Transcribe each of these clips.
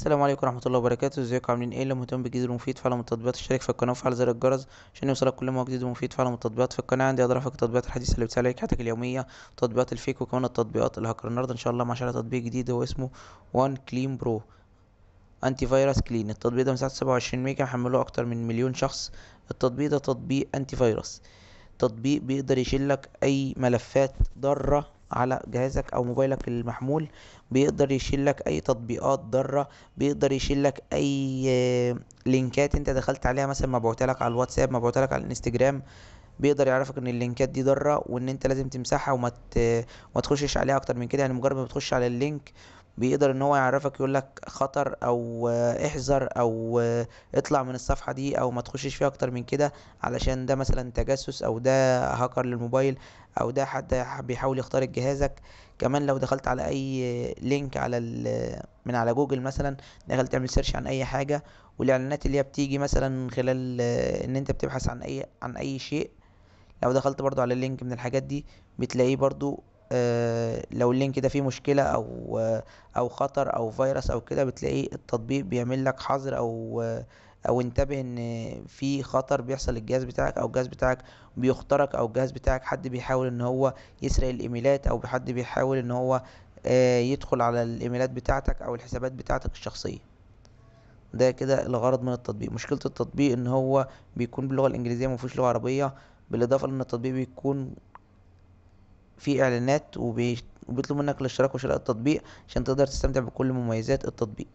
السلام عليكم ورحمة الله وبركاته. ازيكم عاملين ايه؟ اللي مهتم بالجديد والمفيد فعلا من التطبيقات اشترك في القناة وفعل زر الجرس عشان يوصلك كل ما هو جديد ومفيد فعلا من التطبيقات في القناة. عندي اضافك التطبيقات الحديثة اللي بتسهل عليك حياتك اليومية، تطبيقات الفيك وكمان التطبيقات الهاكر. النهاردة ان شاء الله مع شرح تطبيق جديد هو اسمه وان كلين برو انتي فيروس كلين. التطبيق ده مساحته 27 ميجا، محمله اكتر من مليون شخص. التطبيق ده تطبيق انتي فيروس، تطبيق بيقدر يشيلك اي ملفات ضارة على جهازك او موبايلك المحمول، بيقدر يشيلك اي تطبيقات ضارة، بيقدر يشيلك اي لينكات انت دخلت عليها مثلا مبعوتة لك على الواتساب، مبعوتة لك على الانستجرام. بيقدر يعرفك ان اللينكات دي ضاره وان انت لازم تمسحها وما تخشش عليها اكتر من كده. يعني مجرد ما بتخش على اللينك بيقدر ان هو يعرفك، يقول لك خطر او احذر او اطلع من الصفحة دي او ما تخشش فيها اكتر من كده، علشان ده مثلا تجسس او ده هاكر للموبايل او ده حد بيحاول يخترق جهازك. كمان لو دخلت على اي لينك من على جوجل مثلا، دخلت تعمل سيرش عن اي حاجة، والاعلانات اللي هي بتيجي مثلا خلال ان انت بتبحث عن اي شيء، لو دخلت برضو على اللينك من الحاجات دي بتلاقيه برضو. لو اللينك ده فيه مشكلة او خطر او فيروس او كده، بتلاقيه التطبيق بيعمل لك حظر او انتبه ان في خطر بيحصل للجهاز بتاعك، او الجهاز بتاعك بيخترق، او الجهاز بتاعك حد بيحاول ان هو يسرق الايميلات، او حد بيحاول ان هو يدخل على الايميلات بتاعتك او الحسابات بتاعتك الشخصية. ده كده الغرض من التطبيق. مشكلة التطبيق ان هو بيكون باللغة الانجليزية مفيهوش لغة عربية، بالاضافة لان التطبيق بيكون فيه اعلانات وبيطلب منك الاشتراك وشراء التطبيق عشان تقدر تستمتع بكل مميزات التطبيق.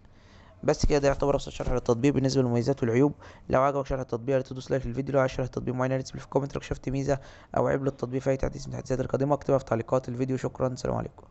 بس كده، ده يعتبر ابسط شرح للتطبيق بالنسبه للمميزات والعيوب. لو عجبك شرح التطبيق يا ريت تدوس لايك للفيديو. لو عايز شرح التطبيق معين يا ريت تسيب لي في كومنت لو شفت ميزه او عيب للتطبيق في اي تحديث من التحديثات القادمه، اكتبها في تعليقات الفيديو. شكرا، سلام عليكم.